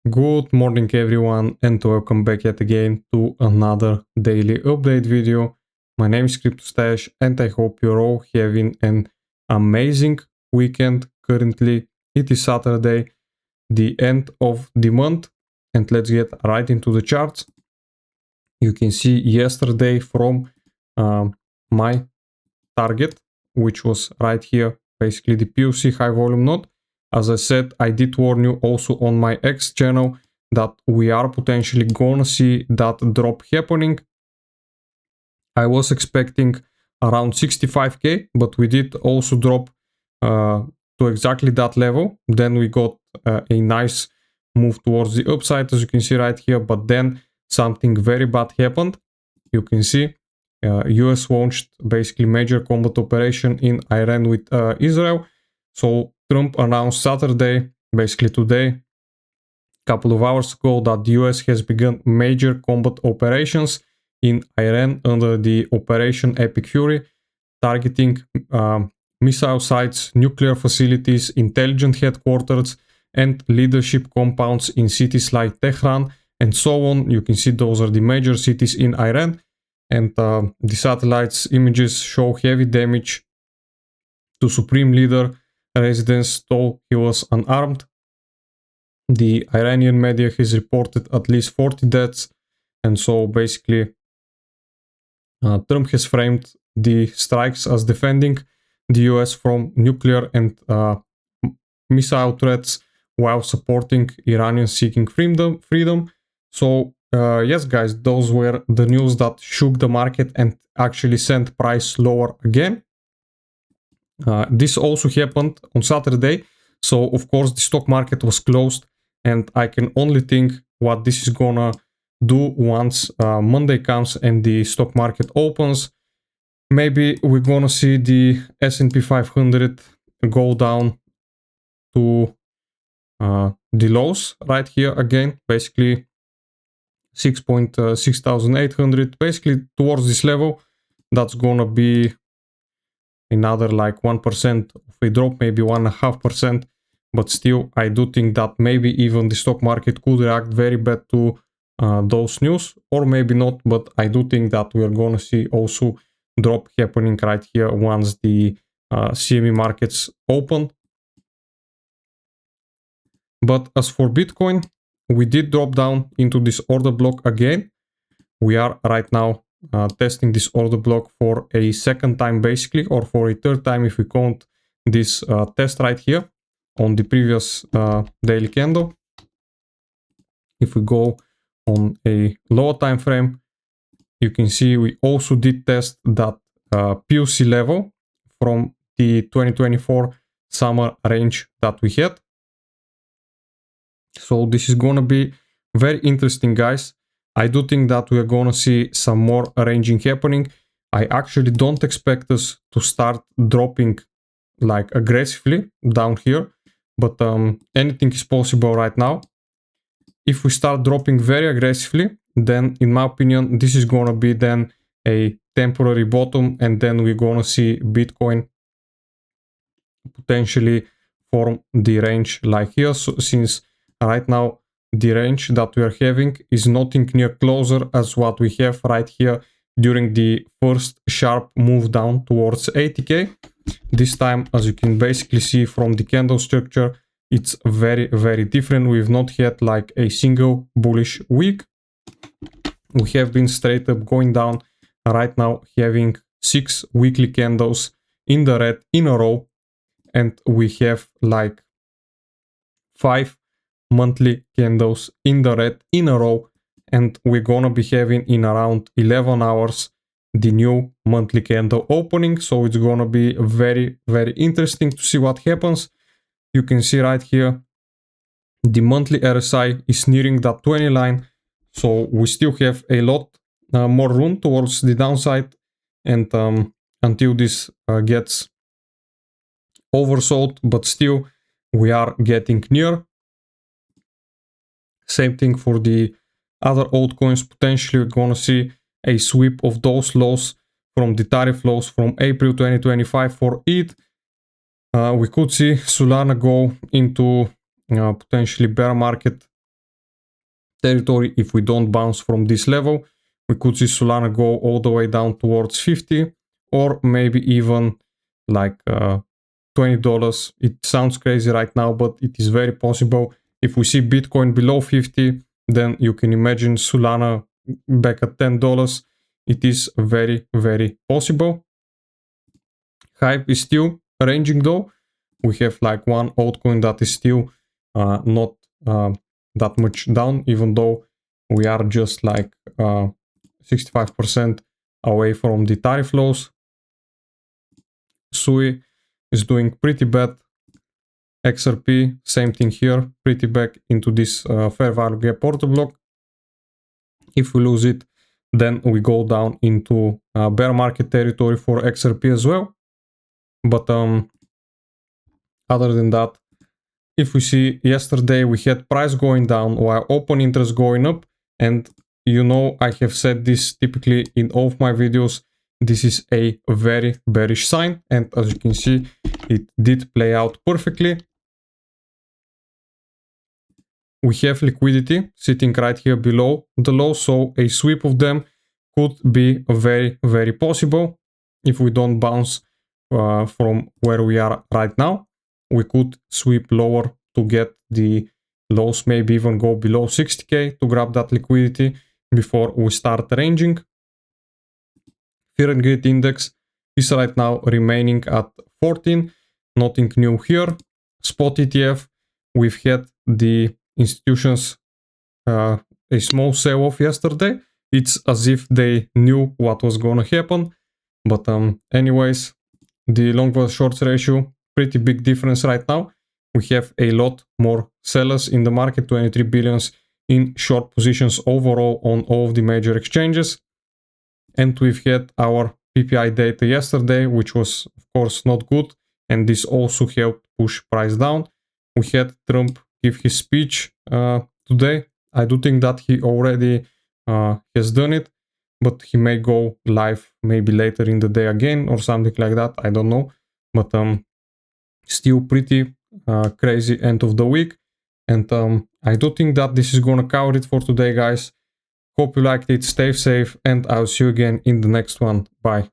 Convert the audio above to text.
Good morning everyone and welcome back yet again to another daily update video. My name is CryptoStash and I hope you're all having an amazing weekend. Currently it is Saturday, the end of the month, and let's get right into the charts. You can see yesterday from my target, which was right here, basically the POC high volume node. As I said, I did warn you also on my X channel that we are potentially gonna see that drop happening. I was expecting around 65k, but we did also drop to exactly that level. Then we got a nice move towards the upside, as you can see right here, but then something very bad happened. You can see US launched basically major combat operation in Iran with Israel. So Trump announced Saturday, basically today, couple of hours ago, that the US has begun major combat operations in Iran under the Operation Epic Fury, targeting missile sites, nuclear facilities, intelligence headquarters, and leadership compounds in cities like Tehran and so on. You can see those are the major cities in Iran. And the satellites images show heavy damage to Supreme Leader residence, though he was unarmed. The Iranian media has reported at least 40 deaths, and so basically Trump has framed the strikes as defending the US from nuclear and missile threats while supporting Iranians seeking freedom. So yes guys, those were the news that shook the market and actually sent price lower again. This also happened on Saturday, so of course the stock market was closed, and I can only think what this is gonna do once Monday comes and the stock market opens. Maybe we're gonna see the S&P 500 go down to the lows right here again, basically 6,800, basically towards this level. That's gonna be another like 1% of a drop, maybe 1.5%, but still I do think that maybe even the stock market could react very bad to those news, or maybe not, but I do think that we're gonna see also drop happening right here once the CME markets open. But as for Bitcoin, we did drop down into this order block again. We are right now testing this order block for a second time basically, or for a third time if we count this test right here on the previous daily candle. If we go on a lower time frame, you can see we also did test that POC level from the 2024 summer range that we had. So this is gonna be very interesting, guys. I do think that we're gonna see some more ranging happening. I actually don't expect us to start dropping like aggressively down here, but anything is possible right now. If we start dropping very aggressively, then in my opinion, this is gonna be then a temporary bottom, and then we're gonna see Bitcoin potentially form the range like here. So since right now the range that we are having is nothing near closer as what we have right here during the first sharp move down towards 80k. This time, as you can basically see from the candle structure, it's very, very different. We've not had like a single bullish week. We have been straight up going down, right now having 6 weekly candles in the red in a row, and we have like 5 monthly candles in the red in a row, and we're gonna be having in around 11 hours the new monthly candle opening. So it's gonna be very, very interesting to see what happens. You can see right here the monthly RSI is nearing that 20 line, so we still have a lot more room towards the downside, and until this gets oversold, but still we are getting near. Same thing for the other altcoins. Potentially we're gonna see a sweep of those lows from the tariff lows from April 2025 for ETH. We could see Solana go into potentially bear market territory. If we don't bounce from this level, we could see Solana go all the way down towards 50 or maybe even like $20. It sounds crazy right now, but it is very possible. If we see Bitcoin below 50, then you can imagine Solana back at $10. It is very, very possible. Hype is still ranging though. We have like one altcoin that is still not that much down, even though we are just like 65% away from the tariff lows. Sui is doing pretty bad. XRP, same thing here, pretty back into this fair value gap order block. If we lose it, then we go down into bear market territory for XRP as well. But other than that, if we see yesterday we had price going down while open interest going up, and you know I have said this typically in all of my videos, this is a very bearish sign, and as you can see it did play out perfectly. We have liquidity sitting right here below the low, so a sweep of them could be very, very possible. If we don't bounce from where we are right now, we could sweep lower to get the lows, maybe even go below 60k to grab that liquidity before we start ranging. Fear and Greed Index is right now remaining at 14, nothing new here. Spot ETF, we've had the institutions a small sell-off yesterday. It's as if they knew what was gonna happen, but anyways, the long versus shorts ratio, pretty big difference right now. We have a lot more sellers in the market, 23 billions in short positions overall on all of the major exchanges. And we've had our PPI data yesterday, which was of course not good, and this also helped push price down. We had Trump give his speech today. I do think that he already has done it, but he may go live maybe later in the day again or something like that. I don't know, but still pretty crazy end of the week. And I do think that this is gonna cover it for today, guys. Hope you liked it, stay safe, and I'll see you again in the next one. Bye.